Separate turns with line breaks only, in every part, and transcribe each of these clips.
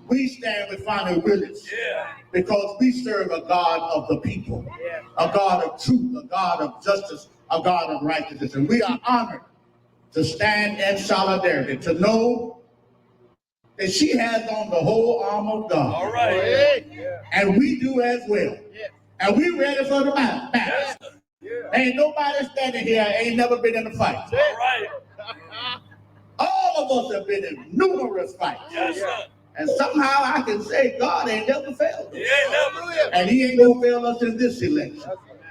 We stand with Fanni Willis because we serve a God of the people, a God of truth, a God of justice, a God of righteousness. And we are honored to stand in solidarity, to know that she has on the whole arm of God.
All right.
And we do as well. And we ready for the battle. Ain't nobody standing here ain't never been in a fight.
All right.
All of us have been in numerous fights.
Yes, sir.
And somehow I can say God ain't never failed us.
He ain't never.
And he ain't gonna fail us in this election.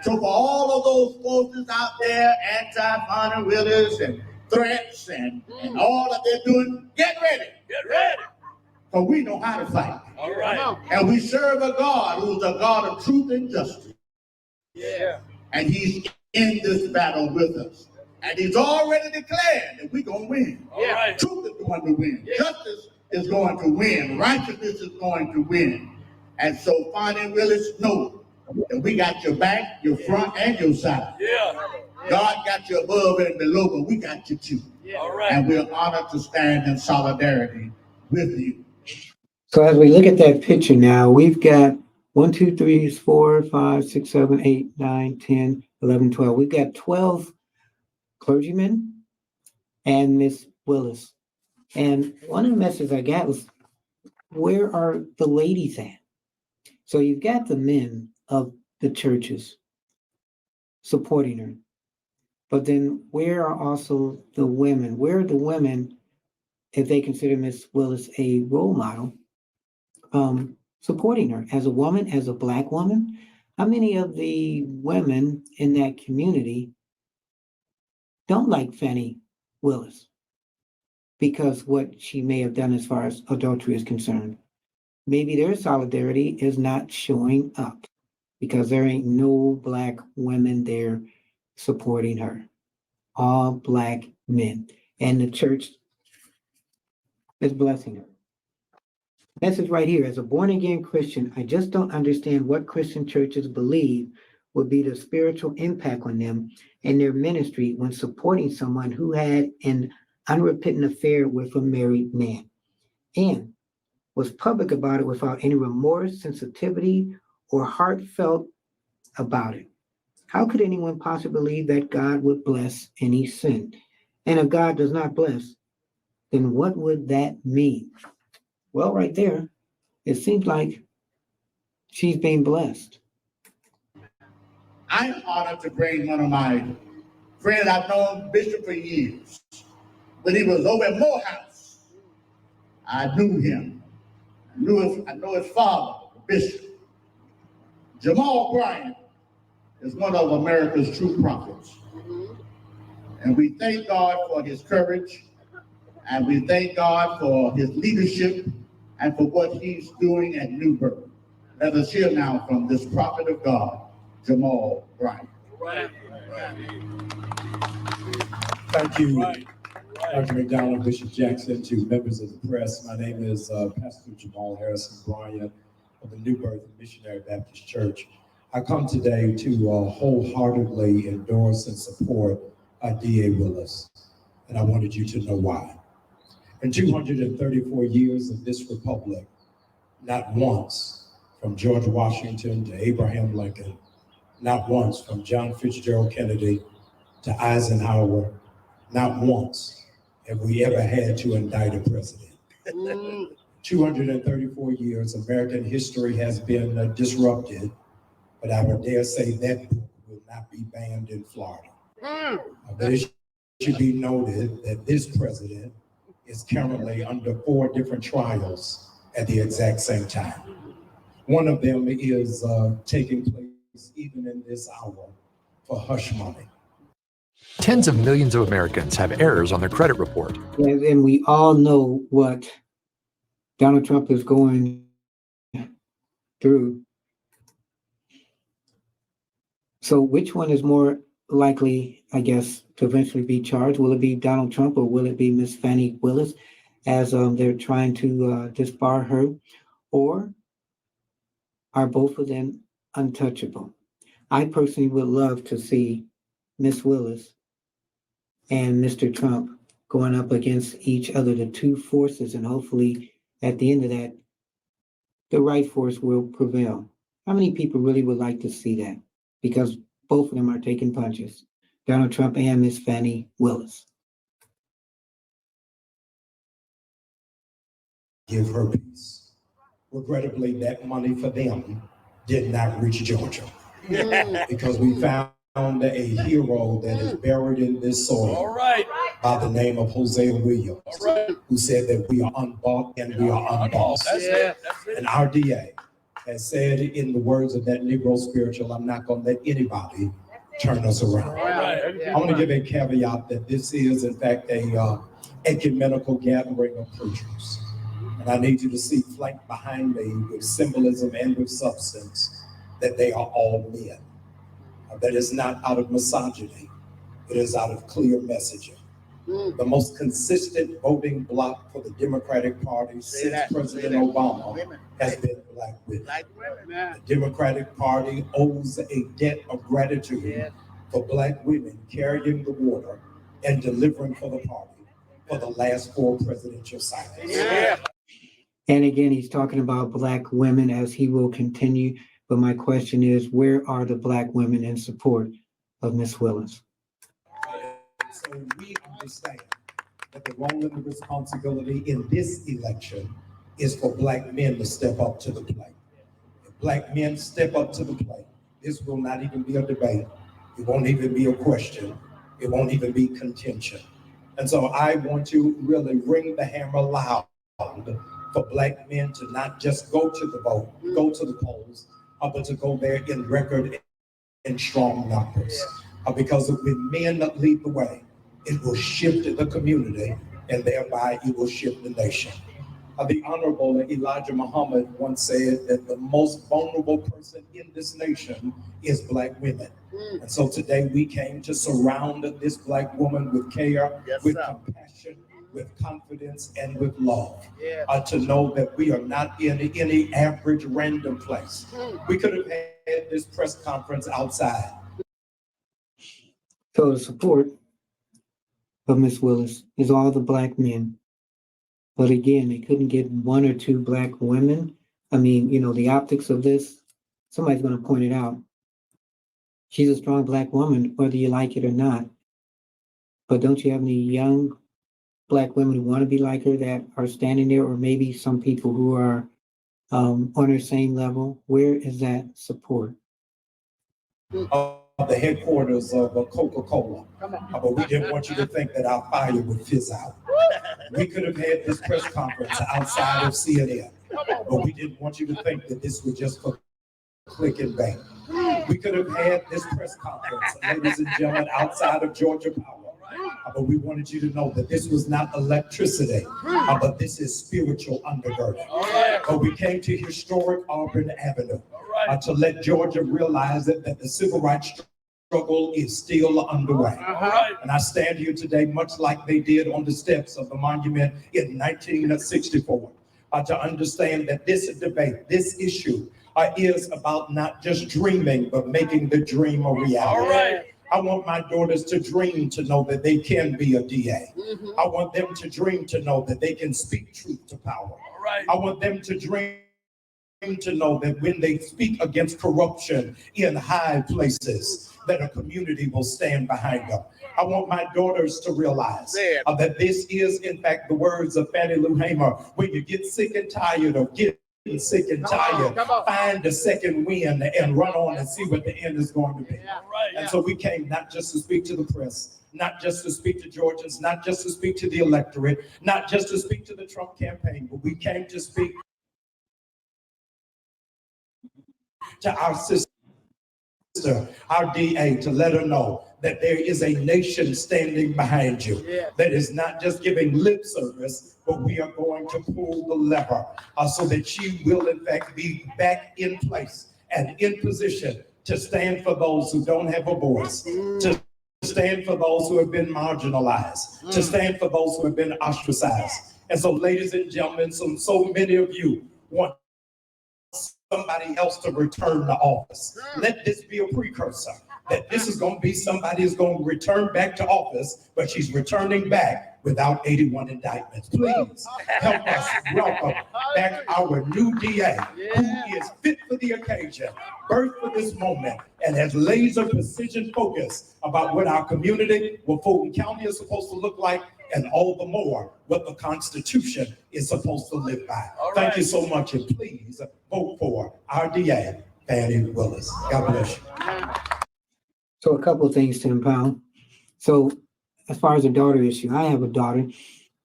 So for all of those forces out there, anti-Fanni Willis and threats and all that they're doing, get ready.
Get ready.
Because we know how to fight.
All right.
And we serve a God who's a God of truth and justice.
Yeah.
And he's in this battle with us. And he's already declared that we're going to win.
All right.
Truth is going to win. Justice is going to win. Righteousness is going to win. And so Fanni Willis, know that we got your back, your front, and your side.
Yeah.
God got you above and below, but we got you too.
All right.
And we're honored to stand in solidarity with you.
So as we look at that picture now, we've got 1, 2, 3, 4, 5, 6, 7, 8, 9, 10, 11, 12. We've got 12 clergymen and Miss Willis. And one of the messages I got was, where are the ladies at? So you've got the men of the churches supporting her. But then where are also the women? Where are the women, if they consider Miss Willis a role model, supporting her as a woman, as a Black woman? How many of the women in that community don't like Fanni Willis because what she may have done as far as adultery is concerned? Maybe their solidarity is not showing up because there ain't no Black women there supporting her. All Black men. And the church is blessing her. Message right here. As a born-again Christian, I just don't understand what Christian churches believe would be the spiritual impact on them and their ministry when supporting someone who had an unrepentant affair with a married man and was public about it without any remorse, sensitivity, or heartfelt about it. How could anyone possibly believe that God would bless any sin? And if God does not bless, then what would that mean? Well, right there, it seems like she's being blessed.
I'm honored to bring one of my friends. I've known Bishop for years. When he was over at Morehouse, I knew him. I know his father, Bishop. Jamal Bryant is one of America's true prophets. And we thank God for his courage, and we thank God for his leadership and for what he's doing at New Birth. Let us hear now from this prophet of God, Jamal Bryant.
Thank you, Dr. McDonald, Bishop Jackson, to members of the press. My name is Pastor Jamal Harrison Bryant of the New Birth Missionary Baptist Church. I come today to wholeheartedly endorse and support D.A. Willis, and I wanted you to know why. In 234 years of this republic, not once, from George Washington to Abraham Lincoln, not once from John Fitzgerald Kennedy to Eisenhower, not once have we ever had to indict a president. 234 years, American history has been disrupted, but I would dare say that book will not be banned in Florida. But it should be noted that this president is currently under 4 different trials at the exact same time. One of them is taking place even in this hour for hush money.
Tens of millions of Americans have errors on their credit report.
And we all know what Donald Trump is going through. So which one is more likely, I guess, to eventually be charged? Will it be Donald Trump or will it be Miss Fanni Willis as they're trying to disbar her? Or are both of them untouchable? I personally would love to see Miss Willis and Mr. Trump going up against each other, the two forces, and hopefully at the end of that, the right force will prevail. How many people really would like to see that? Because both of them are taking punches, Donald Trump and Miss Fanni Willis.
Give her peace. Regrettably, that money for them did not reach Georgia because we found a hero that is buried in this soil.
All right.
By the name of Hosea Williams, who said that we are unbought and we are unbossed.
That's it. That's it.
And our DA has said in the words of that Negro spiritual, I'm not going to let anybody turn us around.
Right.
I want to give a caveat that this is, in fact, a ecumenical gathering of preachers. And I need you to see flanked behind me with symbolism and with substance that they are all men. That is not out of misogyny. It is out of clear messaging. The most consistent voting bloc for the Democratic Party since President Obama has been Black women. The Democratic Party owes a debt of gratitude for Black women carrying the water and delivering for the party for the last 4 presidential cycles.
And again, he's talking about Black women as he will continue. But my question is, where are the Black women in support of Miss Willis?
So we understand that the role and the responsibility in this election is for Black men to step up to the plate. If Black men step up to the plate, this will not even be a debate. It won't even be a question. It won't even be contention. And so I want to really ring the hammer loud for Black men to not just go to the vote, go to the polls, but to go there in record and strong numbers. Because when men lead the way, it will shift the community and thereby it will shift the nation. The Honorable Elijah Muhammad once said that the most vulnerable person in this nation is Black women. And so today we came to surround this Black woman with care, with compassion, with confidence, and with love. To know that we are not in any average random place. We could have had this press conference outside.
So the support of Miss Willis is all the Black men. But again, they couldn't get 1 or 2 Black women. I mean, the optics of this, somebody's going to point it out. She's a strong Black woman, whether you like it or not. But don't you have any young Black women who want to be like her that are standing there, or maybe some people who are on her same level? Where is that support?
The headquarters of Coca-Cola, but we didn't want you to think that our fire would fizz out. We could have had this press conference outside of CNN, but we didn't want you to think that this was just for click and bang. We could have had this press conference, ladies and gentlemen, outside of Georgia Power, but we wanted you to know that this was not electricity, but this is spiritual undergirding. But we came to historic Auburn Avenue to let Georgia realize that the civil rights struggle is still underway. And I stand here today, much like they did on the steps of the monument in 1964, to understand that this debate, this issue, is about not just dreaming, but making the dream a reality. I want my daughters to dream to know that they can be a DA. I want them to dream to know that they can speak truth to power. I want them to dream to know that when they speak against corruption in high places, that a community will stand behind them. I want my daughters to realize that this is, in fact, the words of Fannie Lou Hamer: when you get sick and tired of getting sick and tired, find a second wind and run on and see what the end is going to be. And so we came not just to speak to the press, not just to speak to Georgians, not just to speak to the electorate, not just to speak to the Trump campaign, but we came to speak to our sister, our DA, to let her know that there is a nation standing behind you that is not just giving lip service, but we are going to pull the lever so that she will in fact be back in place and in position to stand for those who don't have a voice, to stand for those who have been marginalized, to stand for those who have been ostracized. And so, ladies and gentlemen, so many of you want somebody else to return to office. Let this be a precursor that this is going to be somebody who's going to return back to office, but she's returning back without 81 indictments. Please help us welcome back our new DA, who is fit for the occasion, birthed for this moment, and has laser precision focus about what our community, what Fulton County is supposed to look like, and all the more what the Constitution is supposed to live by. Thank you so much, and please vote for our DA, Fanni Willis. God bless you.
So a couple of things to impound. So as far as the daughter issue, I have a daughter,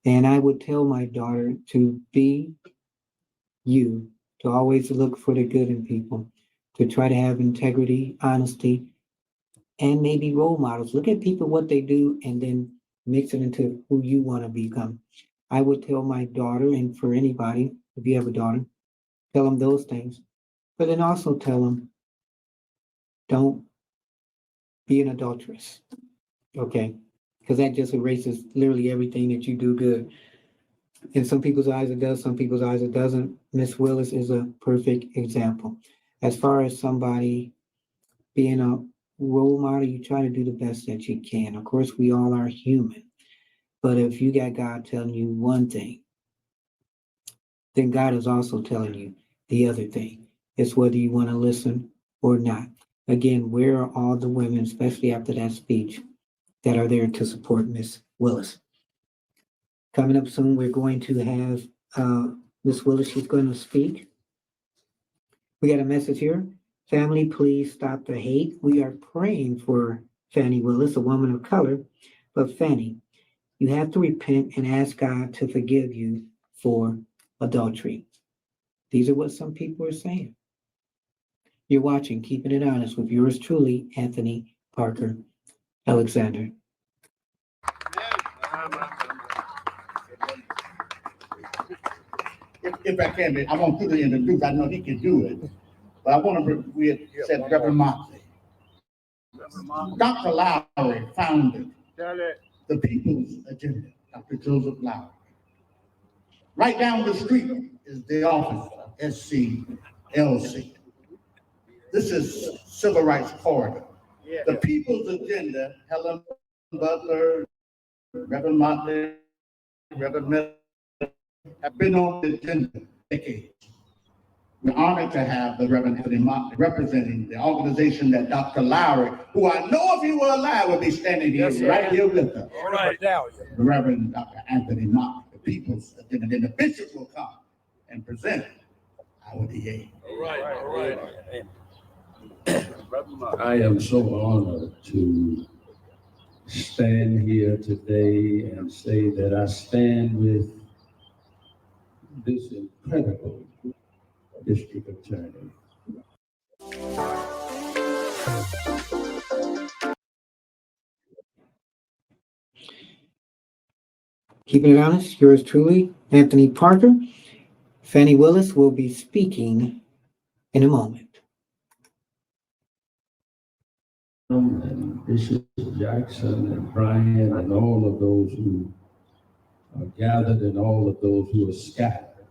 and I would tell my daughter to be you, to always look for the good in people, to try to have integrity, honesty, and maybe role models. Look at people, what they do, and then mix it into who you want to become. I would tell my daughter, and for anybody, if you have a daughter, tell them those things, but then also tell them, don't be an adulteress, okay? Because that just erases literally everything that you do good. In some people's eyes it does, some people's eyes it doesn't. Miss Willis is a perfect example. As far as somebody being a role model, you try to do the best that you can. Of course, we all are human. But if you got God telling you one thing, then God is also telling you the other thing. It's whether you want to listen or not. Again, where are all the women, especially after that speech, that are there to support Miss Willis? Coming up soon, we're going to have Miss Willis. She's going to speak. We got a message here. Family, please stop the hate. We are praying for Fanni Willis, a woman of color. But Fanni, you have to repent and ask God to forgive you for adultery. These are what some people are saying. You're watching Keeping It Honest with yours truly, Anthony Parker Alexander.
If I can, I want you to introduce, I know he can do it, but I want to, we said Reverend Motley. Dr. Lowry founded the People's Agenda, Dr. Joseph Lowry. Right down the street is the office of SCLC. This is Civil Rights Corridor. The People's Agenda, Helen Butler, Reverend Motley, Reverend Miller, have been on the agenda for decades. We're honored to have the Reverend Anthony Motley representing the organization that Dr. Lowry, who I know if he were alive would be standing here right here with us.
All right.
The Reverend Dr. Anthony Motley, the People's Agenda. Then the bishop will come and present our DA.
All right.
I am so honored to stand here today and say that I stand with this incredible district attorney.
Keeping It Honest, yours truly, Anthony Parker. Fanni Willis will be speaking in a moment.
And Bishop Jackson and Brian and all of those who are gathered and all of those who are scattered,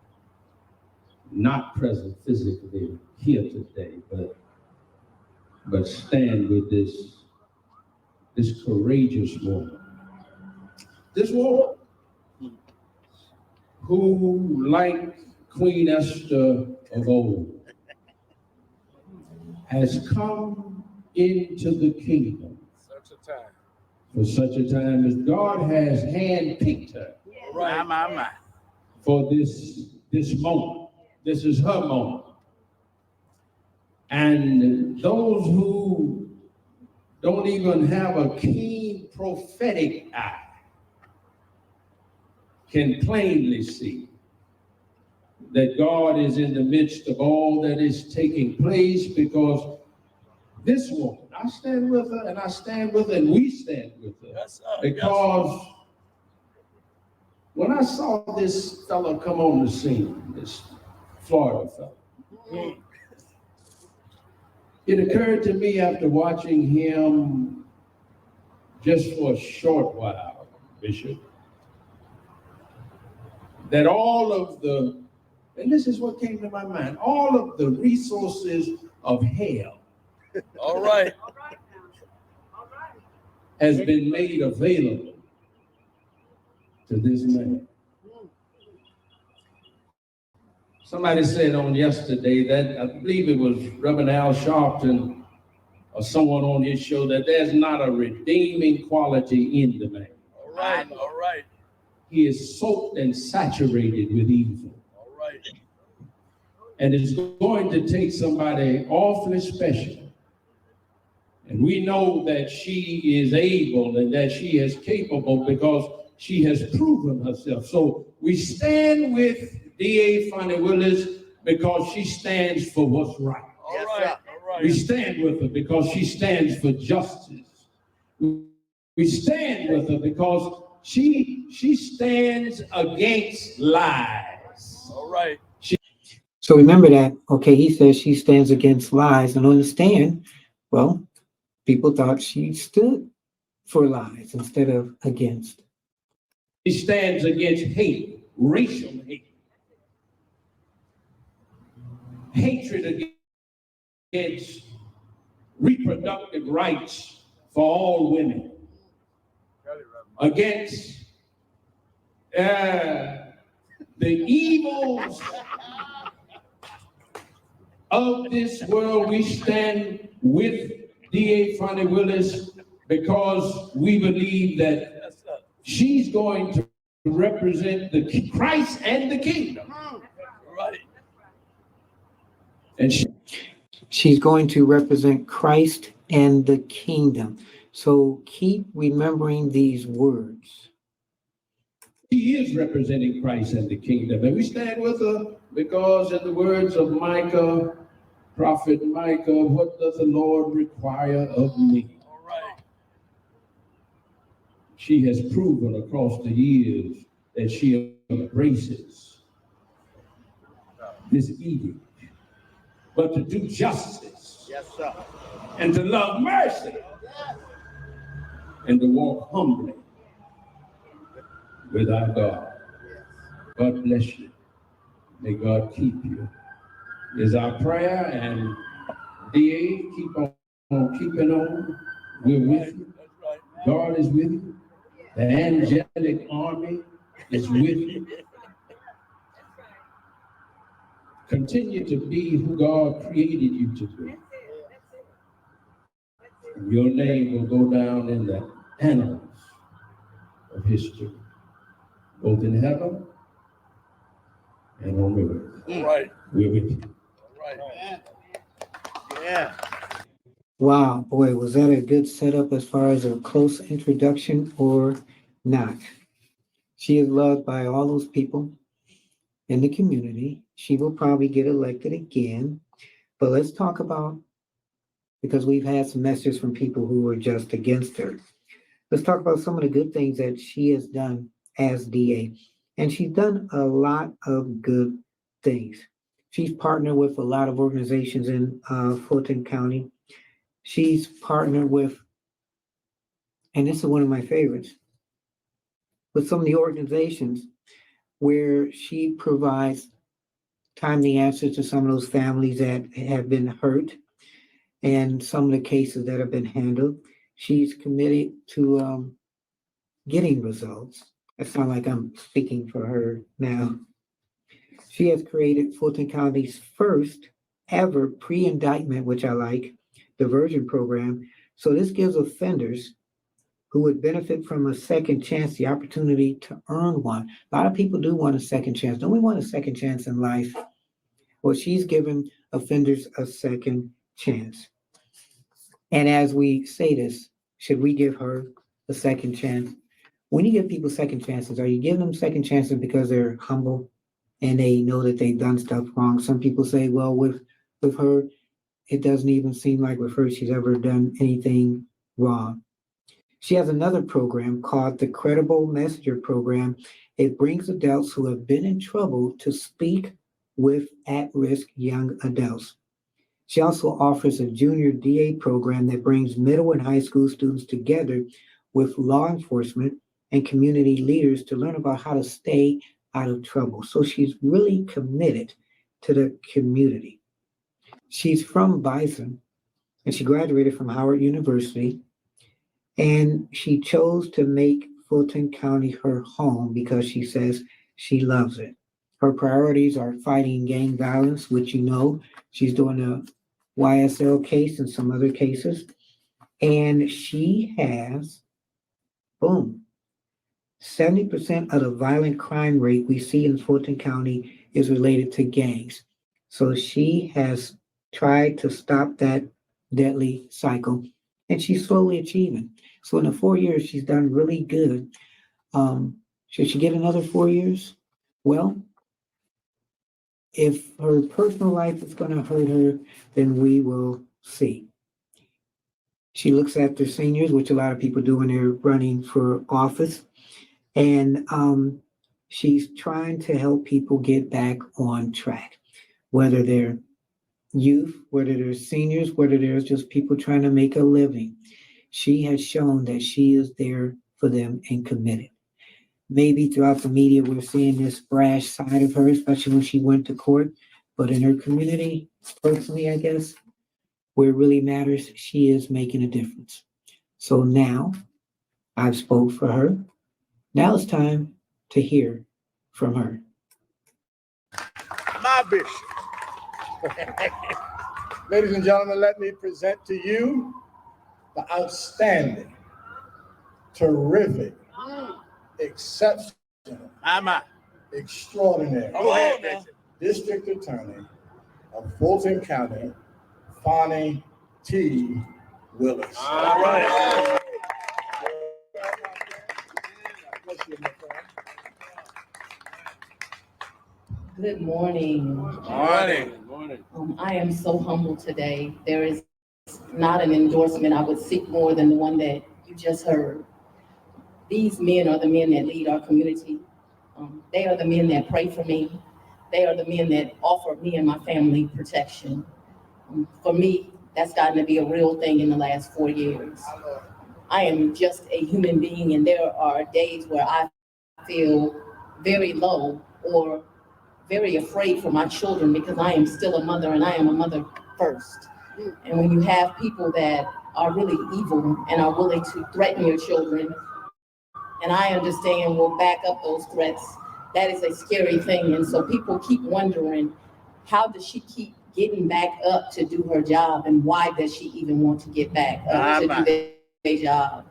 not present physically here today, but stand with this courageous woman. This woman who, like Queen Esther of old, has come into the kingdom for such a time as God has handpicked her for this moment. This is her moment. And those who don't even have a keen prophetic eye can plainly see that God is in the midst of all that is taking place, because this woman, I stand with her, and I stand with her, and we stand with her. Because when I saw this fellow come on the scene, this Florida fellow, it occurred to me after watching him just for a short while, Bishop, that all of the, and this is what came to my mind, all of the resources of hell
All right.
has been made available to this man. Somebody said on yesterday that, I believe it was Reverend Al Sharpton or someone on his show, that there's not a redeeming quality in the man.
All right, all right.
He is soaked and saturated with evil.
All right.
And it's going to take somebody awfully special. And we know that she is able and that she is capable because she has proven herself. So we stand with D.A. Fanni Willis because she stands for what's right.
All right, all right.
We stand with her because she stands for justice. We stand with her because she stands against lies.
All right.
So remember that, okay, he says she stands against lies, and understand, well, people thought she stood for lies instead of against.
She stands against hate, racial hate, hatred against reproductive rights for all women, against the evils of this world. We stand with D.A. Fanni Willis because we believe that she's going to represent the Christ and the kingdom.
Right.
And
She's going to represent Christ and the kingdom. So keep remembering these words.
she is representing Christ and the kingdom. And we stand with her because, in the words of Micah, Prophet Micah, what does the Lord require of me?
All right.
She has proven across the years that she embraces this edict, but to do justice.
Yes, sir.
And to love mercy and to walk humbly with our God. God bless you. May God keep you. Is our prayer, and DA, keep on keeping on. We're with you.
That's right.
God is with you. The angelic army is with you. Continue to be who God created you to be. Your name will go down in the annals of history, both in heaven and on earth.
All right.
We're with you.
All right. Yeah.
Wow, boy, was that a good setup as far as a close introduction or not? She is loved by all those people in the community. She will probably get elected again. But let's talk about, because we've had some messages from people who were just against her. Let's talk about some of the good things that she has done as DA. And she's done a lot of good things. She's partnered with a lot of organizations in Fulton County. She's partnered with, and this is one of my favorites, with some of the organizations where she provides timely answers to some of those families that have been hurt and some of the cases that have been handled. She's committed to getting results. It's not like I'm speaking for her now. She has created Fulton County's first ever pre-indictment, which I like, diversion program. So this gives offenders who would benefit from a second chance the opportunity to earn one. A lot of people do want a second chance. Don't we want a second chance in life? Well, she's given offenders a second chance. And as we say this, should we give her a second chance? When you give people second chances, are you giving them second chances because they're humble and they know that they've done stuff wrong? Some people say, well, with her, it doesn't even seem like with her she's ever done anything wrong. She has another program called the Credible Messenger Program. It brings adults who have been in trouble to speak with at-risk young adults. She also offers a junior DA program that brings middle and high school students together with law enforcement and community leaders to learn about how to stay out of trouble. So she's really committed to the community. She's from Bison, and she graduated from Howard University. And she chose to make Fulton County her home because she says she loves it. Her priorities are fighting gang violence, which you know, she's doing a YSL case and some other cases. And she has, boom, 70% of the violent crime rate we see in Fulton County is related to gangs. So she has tried to stop that deadly cycle, and she's slowly achieving. So in the 4 years, she's done really good. Should she get another 4 years? Well, if her personal life is going to hurt her, then we will see. She looks after seniors, which a lot of people do when they're running for office. And she's trying to help people get back on track, whether they're youth, whether they're seniors, whether they're just people trying to make a living. She has shown that she is there for them and committed. Maybe throughout the media, we're seeing this brash side of her, especially when she went to court. But in her community, personally, I guess, where it really matters, she is making a difference. So now I've spoke for her. Now it's time to hear from her.
My bishop. Ladies and gentlemen, let me present to you the outstanding, terrific, exceptional, extraordinary District Attorney of Fulton County, Fanni T. Willis.
All right.
Good morning.
Morning.
I am so humbled today. There is not an endorsement I would seek more than the one that you just heard. These men are the men that lead our community. They are the men that pray for me. They are the men that offer me and my family protection. For me, that's gotten to be a real thing in the last 4 years. I am just a human being, and there are days where I feel very low or very afraid for my children because I am still a mother and I am a mother first. And when you have people that are really evil and are willing to threaten your children, and I understand will back up those threats, that is a scary thing. And so people keep wondering, how does she keep getting back up to do her job? And why does she even want to get back up to do their job?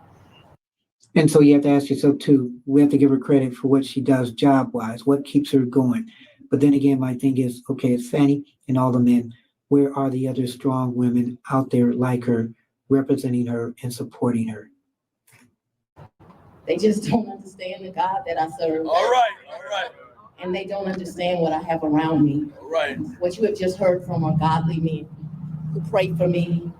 And so you have to ask yourself too, we have to give her credit for what she does job-wise, what keeps her going. But then again, my thing is, okay, it's Fanni and all the men. Where are the other strong women out there like her, representing her and supporting her?
They just don't understand the God that I serve.
All right.
And they don't understand what I have around me.
All right.
What you have just heard from are godly men who pray for me.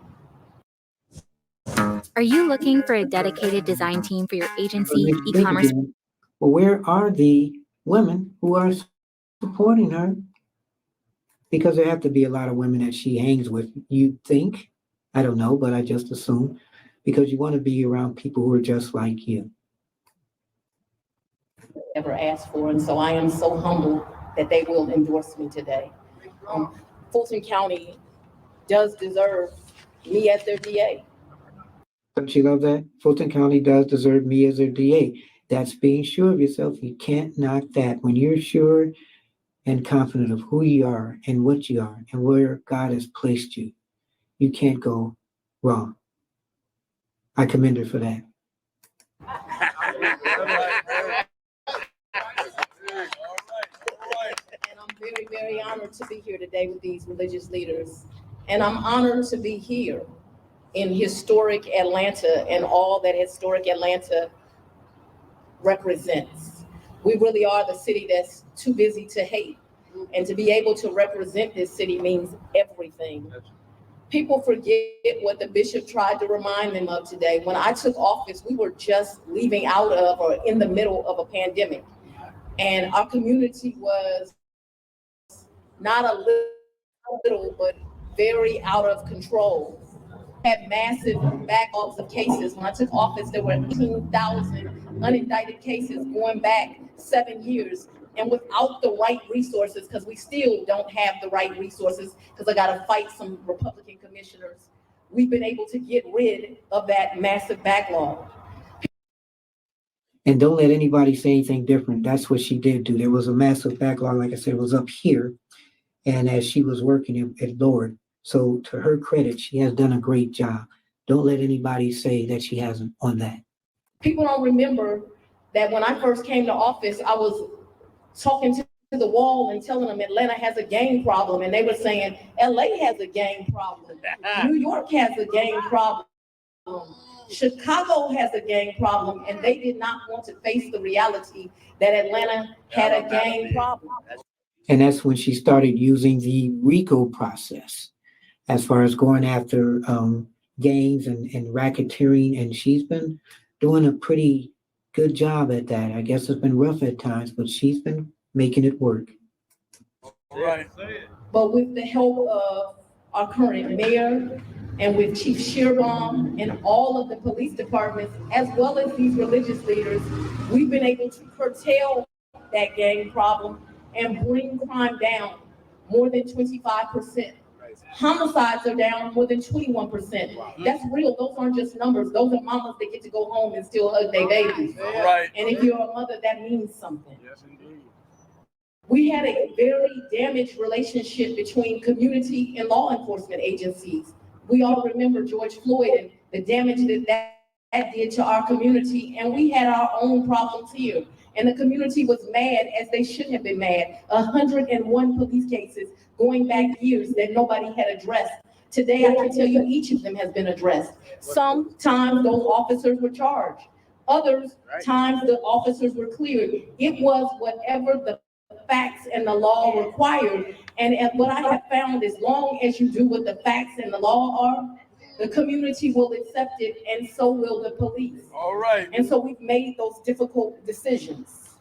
Are you looking for a dedicated design team for your agency, e-commerce?
Well, where are the women who are supporting her? Because there have to be a lot of women that she hangs with. You think, I don't know, but I just assume, because you want to be around people who are just like you.
Ever asked for, and so I am so humbled that they will endorse me today. Fulton County does deserve me as their DA.
Don't you love that? Fulton County does deserve me as their DA. That's being sure of yourself. You can't knock that. When you're sure and confident of who you are and what you are and where God has placed you, you can't go wrong. I commend her for that.
And I'm very, very honored to be here today with these religious leaders. And I'm honored to be here in historic Atlanta and all that historic Atlanta represents. We really are the city that's too busy to hate. And to be able to represent this city means everything. People forget what the bishop tried to remind them of today. When I took office, we were just leaving out of or in the middle of a pandemic. And our community was not a little, but very out of control. Had massive backlogs of cases. When I took office, there were 18,000 unindicted cases going back 7 years. And without the right resources, because we still don't have the right resources, because I got to fight some Republican commissioners, we've been able to get rid of that massive backlog.
And don't let anybody say anything different. That's what she did do. There was a massive backlog, like I said, it was up here. And as she was working, it lowered. So to her credit, she has done a great job. Don't let anybody say that she hasn't on that.
People don't remember that when I first came to office, I was talking to the wall and telling them Atlanta has a gang problem. And they were saying, LA has a gang problem. New York has a gang problem. Chicago has a gang problem. And they did not want to face the reality that Atlanta had a gang problem.
And that's when she started using the RICO process as far as going after gangs and racketeering. And she's been doing a pretty good job at that. I guess it's been rough at times, but she's been making it work.
Right.
But with the help of our current mayor and with Chief Shearbaum and all of the police departments, as well as these religious leaders, we've been able to curtail that gang problem and bring crime down more than 25%. Homicides are down more than 21%. That's real. Those aren't just numbers. Those are mamas that get to go home and still hug their babies.
Right.
And if you're a mother, that means something.
Yes, indeed.
We had a very damaged relationship between community and law enforcement agencies. We all remember George Floyd and the damage that did to our community, and we had our own problems here. And the community was mad, as they should have been mad. 101 police cases going back years that nobody had addressed. Today, I can tell you each of them has been addressed. Sometimes those officers were charged. Others times the officers were cleared. It was whatever the facts and the law required. And what I have found, as long as you do what the facts and the law are, the community will accept it, and so will the police.
All right.
And so we've made those difficult decisions.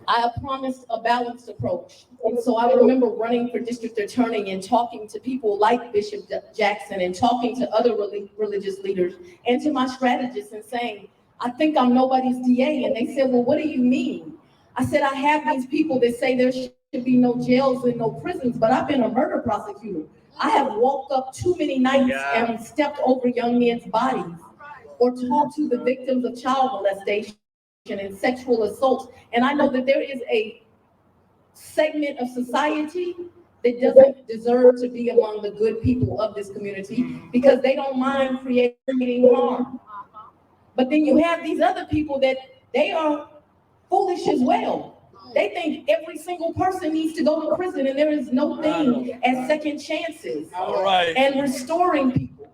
I have promised a balanced approach. And so I remember running for district attorney and talking to people like Bishop Jackson and talking to other religious leaders and to my strategists and saying, I think I'm nobody's DA. And they said, well, what do you mean? I said, I have these people that say there should be no jails and no prisons, but I've been a murder prosecutor. I have walked up too many nights and stepped over young men's bodies or talked to the victims of child molestation and sexual assault. And I know that there is a segment of society that doesn't deserve to be among the good people of this community because they don't mind creating harm. But then you have these other people that they are foolish as well. They think every single person needs to go to prison, and there is no thing as second chances and restoring people.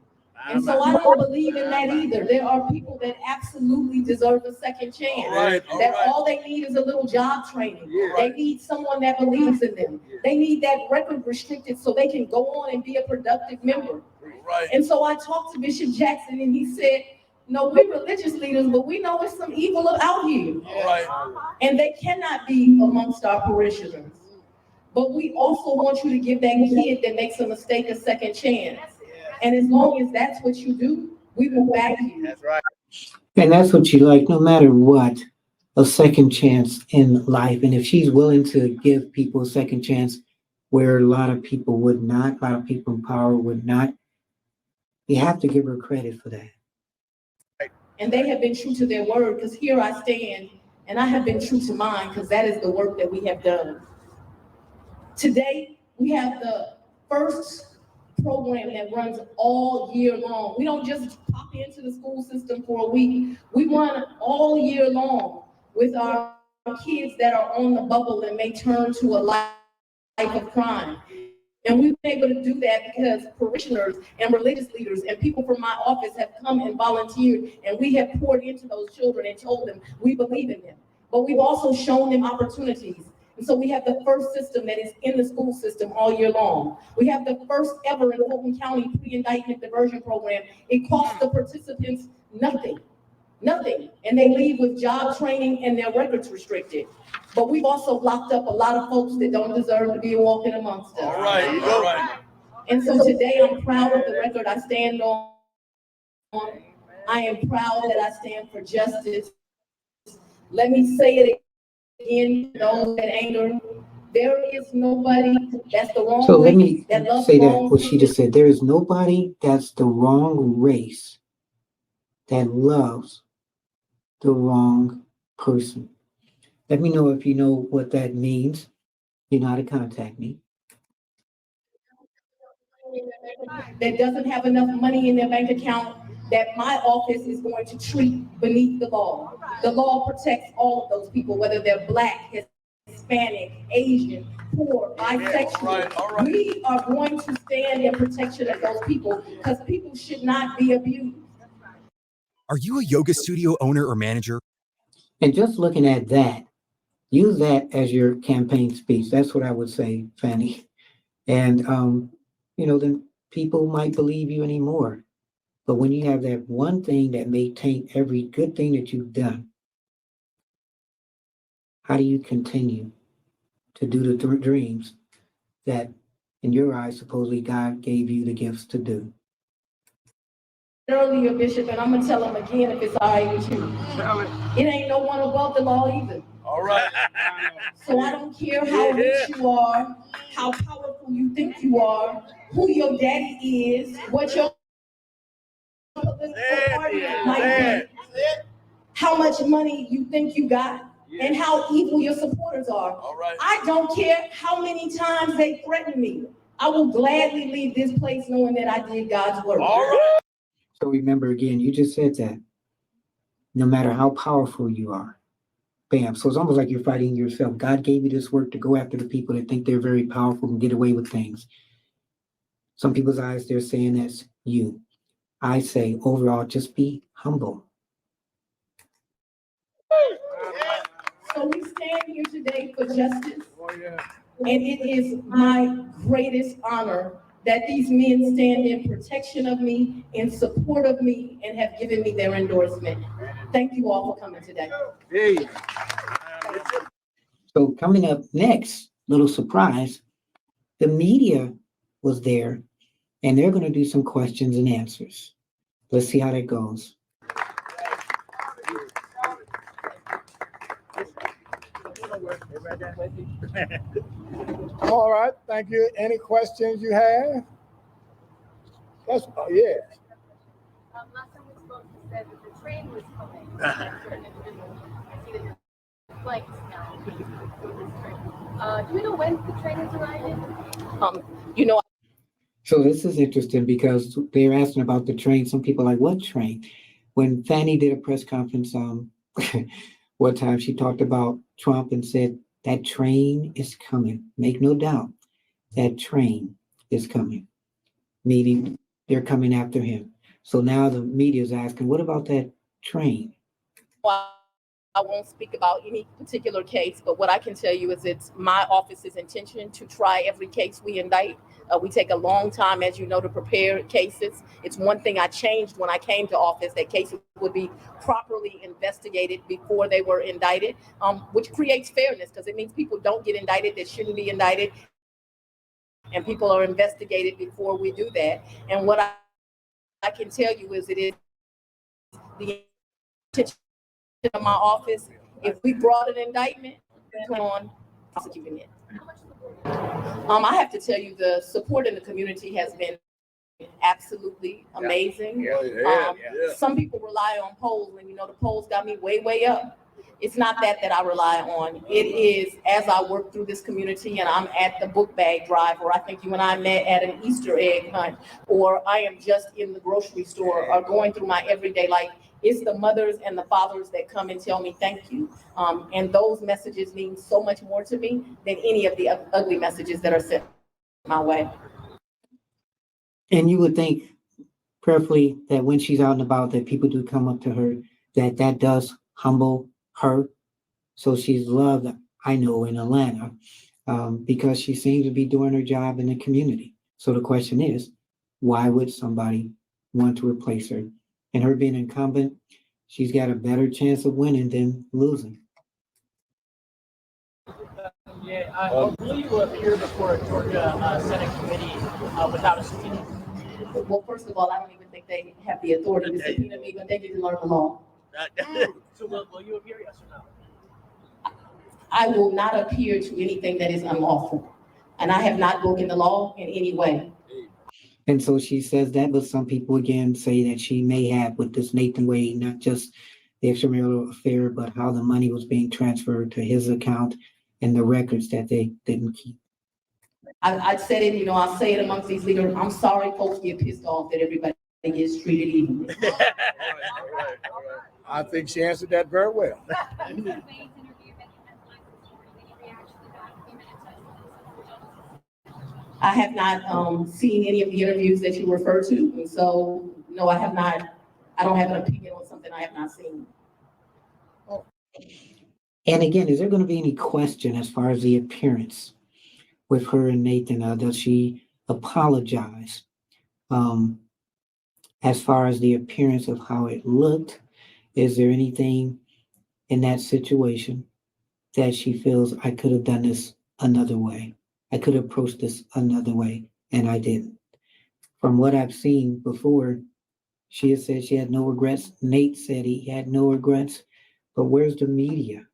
And so I don't believe in that either. There are people that absolutely deserve a second chance. All they need is a little job training. They need someone that believes in them. They need that record restricted so they can go on and be a productive member. And so I talked to Bishop Jackson, and he said, no, we're religious leaders, but we know there's some evil out here. And they cannot be amongst our parishioners. But we also want you to give that kid that makes a mistake a second chance. And as long as that's what you do, we will back you.
That's right.
And that's what you like, no matter what, a second chance in life. And if she's willing to give people a second chance where a lot of people would not, a lot of people in power would not, you have to give her credit for that.
And they have been true to their word, because here I stand and I have been true to mine, because that is the work that we have done. Today, we have the first program that runs all year long. We don't just pop into the school system for a week. We run all year long with our kids that are on the bubble and may turn to a life of crime. And we've been able to do that because parishioners and religious leaders and people from my office have come and volunteered, and we have poured into those children and told them we believe in them. But we've also shown them opportunities. And so we have the first system that is in the school system all year long. We have the first ever in Fulton County pre-indictment diversion program. It costs the participants nothing. And they leave with job training and their records restricted. But we've also locked up a lot of folks that don't deserve to be walking amongst us.
All right.
And so today I'm proud of the record I stand on. I am proud that I stand for justice. Let me say it again, those that anger. There is nobody that's the wrong
So let me
race that loves
say that,
wrong
what she just said. There is nobody that's the wrong race that loves the wrong person. Let me know if you know what that means. You know how to contact me.
that doesn't have enough money in their bank account that my office is going to treat beneath the law. The law protects all of those people, whether they're Black, Hispanic, Asian, poor, bisexual.
All right.
We are going to stand in protection of those people because people should not be abused.
Are you a yoga studio owner or manager?
And just looking at that, use that as your campaign speech. That's what I would say, Fanny. And, then people might believe you anymore. But when you have that one thing that may taint every good thing that you've done, how do you continue to do the dreams that, in your eyes, supposedly God gave you the gifts to do?
Earlier, Bishop, and I'm gonna tell them again if it's all right with you. It ain't no one above the law either.
All right.
So I don't care how rich you are, how powerful you think you are, who your daddy is, what your political party might be, how much money you think you got, and how evil your supporters are.
All right.
I don't care how many times they threaten me. I will gladly leave this place knowing that I did God's work.
All right.
So remember again, you just said that. No matter how powerful you are, bam. So it's almost like you're fighting yourself. God gave you this work to go after the people that think they're very powerful and get away with things. Some people's eyes, they're saying that's you. I say overall, just be humble.
So we stand here today for justice. And it is my greatest honor that these men stand in protection of me, in support of me, and have given me their endorsement. Thank you all for coming today.
So coming up next, little surprise, the media was there and they're going to do some questions and answers. Let's see how that goes.
All right, thank you. Any questions you have? That's, yeah.
Last time we spoke, you said that the train was coming. Certain individuals. I see that your flights now for this train. Do we know when the train is arriving?
You know,
So this is interesting because they're asking about the train. Some people are like, what train? When Fanny did a press conference, one time she talked about Trump and said, that train is coming. Make no doubt, that train is coming. Meaning they're coming after him. So now the media is asking, what about that train?
I won't speak about any particular case, but what I can tell you is it's my office's intention to try every case we indict. We take a long time, as you know, to prepare cases. It's one thing I changed when I came to office, that cases would be properly investigated before they were indicted, which creates fairness because it means people don't get indicted that shouldn't be indicted, and people are investigated before we do that. And what I can tell you is it is the intention of my office. If we brought an indictment, we plan on prosecuting it. I have to tell you, the support in the community has been absolutely amazing. Some people rely on polls, and the polls got me way up. It's not that I rely on. It is as I work through this community and I'm at the book bag drive, or I think you and I met at an Easter egg hunt, or I am just in the grocery store or going through my everyday life. It's the mothers and the fathers that come and tell me thank you. And those messages mean so much more to me than any of the ugly messages that are sent my way.
And you would think, prayerfully, that when she's out and about, that people do come up to her, that does humble her. So she's loved, I know, in Atlanta, because she seems to be doing her job in the community. So the question is, why would somebody want to replace her? And her being incumbent, she's got a better chance of winning than losing.
Yeah, I believe you appear before a Georgia Senate committee without a subpoena.
Well, first of all, I don't even think they have the authority to subpoena me, but they need to learn the law.
So will you appear, yes or no?
I will not appear to anything that is unlawful. And I have not broken the law in any way.
And so she says that, but some people again say that she may have with this Nathan Wade, not just the extramarital affair, but how the money was being transferred to his account and the records that they didn't keep.
I said it, I'll say it amongst these leaders. I'm sorry folks get pissed off that everybody gets treated evenly.
I think she answered that very well.
I have not seen any of the interviews that you refer to, and so no, I have not. I don't have an opinion on something I have not seen.
And again, is there going to be any question as far as the appearance with her and Nathan? Does she apologize as far as the appearance of how it looked? Is there anything in that situation that she feels I could have done this another way? I could have approached this another way, and I didn't. From what I've seen before, she has said she had no regrets. Nate said he had no regrets, but where's the media?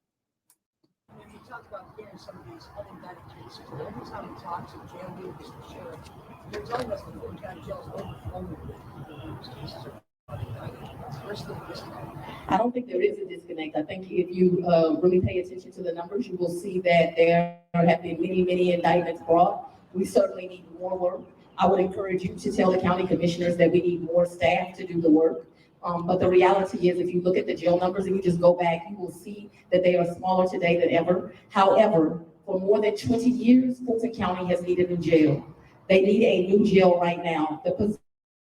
You talked about hearing some of these unindicted cases, but every time we talk to jail leaders and sheriffs, they're telling us the Fulton County Jail is overflowing with these cases are unindicted. Where's the disconnect?
I don't think there is a disconnect. I think if you really pay attention to the numbers, you will see that there have been many, many indictments brought. We certainly need more work. I would encourage you to tell the county commissioners that we need more staff to do the work. But the reality is, if you look at the jail numbers and you just go back, you will see that they are smaller today than ever. However, for more than 20 years, Fulton County has needed a new jail. They need a new jail right now. The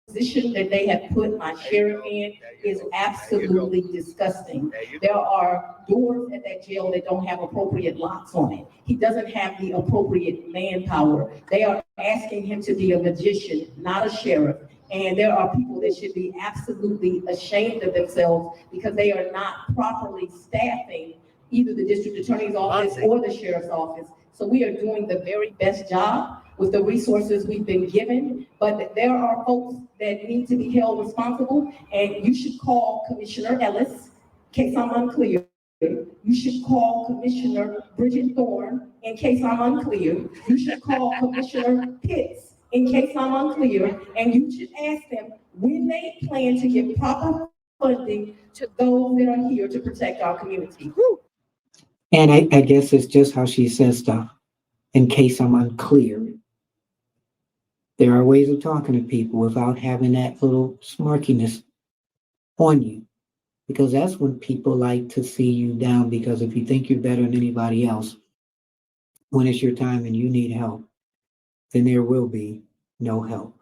position that they have put my sheriff in is absolutely disgusting. There are doors at that jail that don't have appropriate locks on it. He doesn't have the appropriate manpower. They are asking him to be a magician, not a sheriff. And there are people that should be absolutely ashamed of themselves because they are not properly staffing either the district attorney's office or the sheriff's office. So we are doing the very best job with the resources we've been given, but there are folks that need to be held responsible, and you should call Commissioner Ellis, in case I'm unclear. You should call Commissioner Bridget Thorne, in case I'm unclear. You should call Commissioner Pitts, in case I'm unclear, and you should ask them when they plan to give proper funding to those that are here to protect our community.
And I guess it's just how she says stuff, in case I'm unclear. There are ways of talking to people without having that little smarkiness on you, because that's when people like to see you down, because if you think you're better than anybody else, when it's your time and you need help, then there will be no help.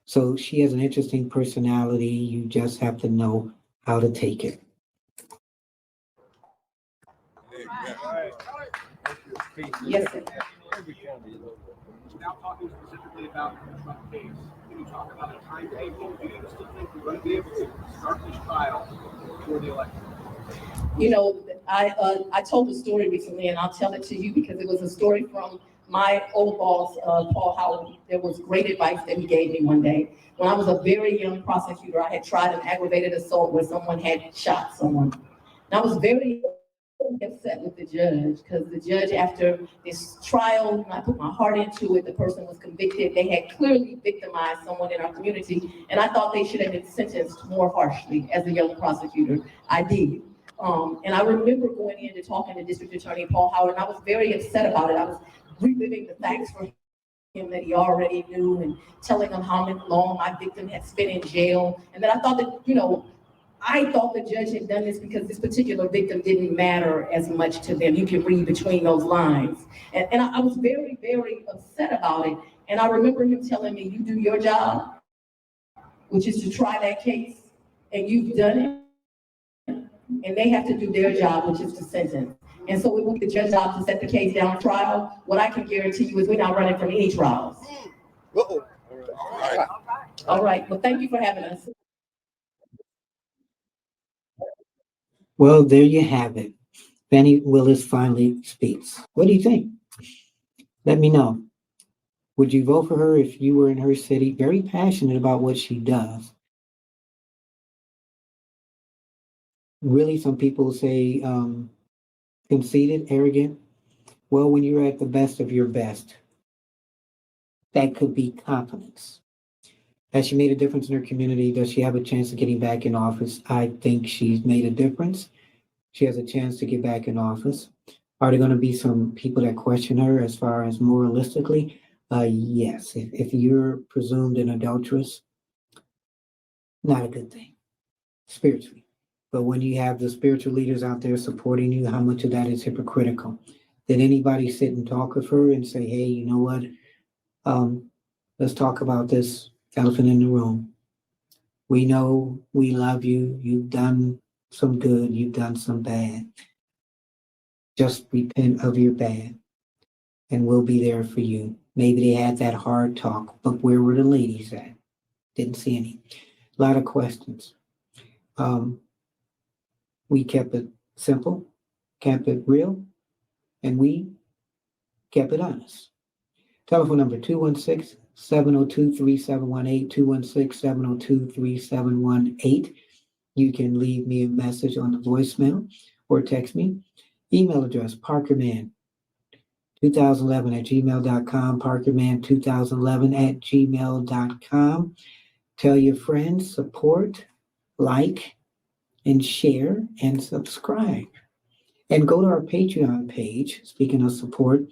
So she has an interesting personality. You just have to know how to take it.
Yes, sir.
Now talking specifically about the Trump case, can you talk about a timetable? Do you still think we're going to be able to start this trial before the election?
I told a story recently, and I'll tell it to you because it was a story from my old boss, Paul Howard. There was great advice that he gave me one day. When I was a very young prosecutor, I had tried an aggravated assault where someone had shot someone. And I was very upset with the judge because the judge, after this trial, I put my heart into it, the person was convicted. They had clearly victimized someone in our community, and I thought they should have been sentenced more harshly as a young prosecutor. I did. And I remember going in to talking to District Attorney Paul Howard, and I was very upset about it. I was reliving the facts for him that he already knew and telling him how long my victim had spent in jail. And then I thought that, I thought the judge had done this because this particular victim didn't matter as much to them. You can read between those lines. And I was very, very upset about it. And I remember him telling me, you do your job, which is to try that case, and you've done it. And they have to do their job, which is to sentence. And so it will be the judge's job to set the case down trial. What I can guarantee you is we're not running from any trials. All right. Well, thank you for having us.
Well, there you have it. Fanni Willis finally speaks. What do you think? Let me know. Would you vote for her if you were in her city? Very passionate about what she does. Really, some people say conceited, arrogant. Well, when you're at the best of your best, that could be confidence. Has she made a difference in her community? Does she have a chance of getting back in office? I think she's made a difference. She has a chance to get back in office. Are there going to be some people that question her as far as moralistically? Yes. If you're presumed an adulteress, not a good thing, spiritually. But when you have the spiritual leaders out there supporting you, how much of that is hypocritical? Did anybody sit and talk with her and say, hey, you know what? Let's talk about this elephant in the room. We know we love you. You've done some good. You've done some bad. Just repent of your bad and we'll be there for you. Maybe they had that hard talk, but where were the ladies at? Didn't see any. A lot of questions. We kept it simple, kept it real, and we kept it honest. Telephone number 216-702-3718, 216-702-3718. You can leave me a message on the voicemail or text me. Email address, parkerman2011@gmail.com, parkerman2011@gmail.com. Tell your friends, support, like, and share, and subscribe. And go to our Patreon page, speaking of support,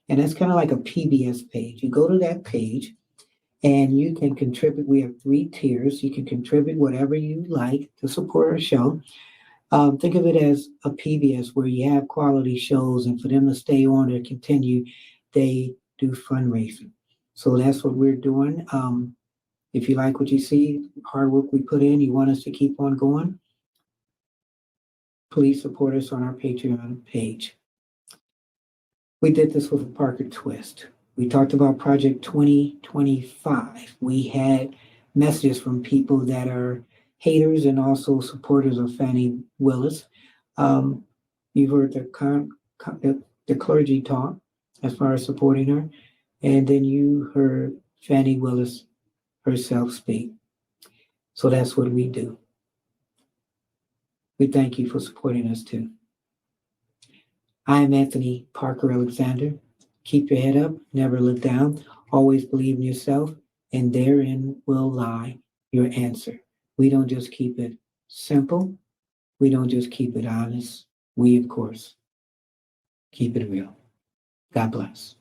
and that's kind of like a PBS page. You go to that page, and you can contribute. We have 3 tiers. You can contribute whatever you like to support our show. Think of it as a PBS where you have quality shows, and for them to stay on or continue, they do fundraising. So that's what we're doing. If you like what you see, hard work we put in, you want us to keep on going, please support us on our Patreon page. We did this with a Parker twist. We talked about Project 2025. We had messages from people that are haters and also supporters of Fanni Willis. You've heard the clergy talk as far as supporting her, and then you heard Fanni Willis herself speak. So that's what we do. We thank you for supporting us too. I am Anthony Parker Alexander. Keep your head up, never look down, always believe in yourself, and therein will lie your answer. We don't just keep it simple. We don't just keep it honest. We, of course, keep it real. God bless.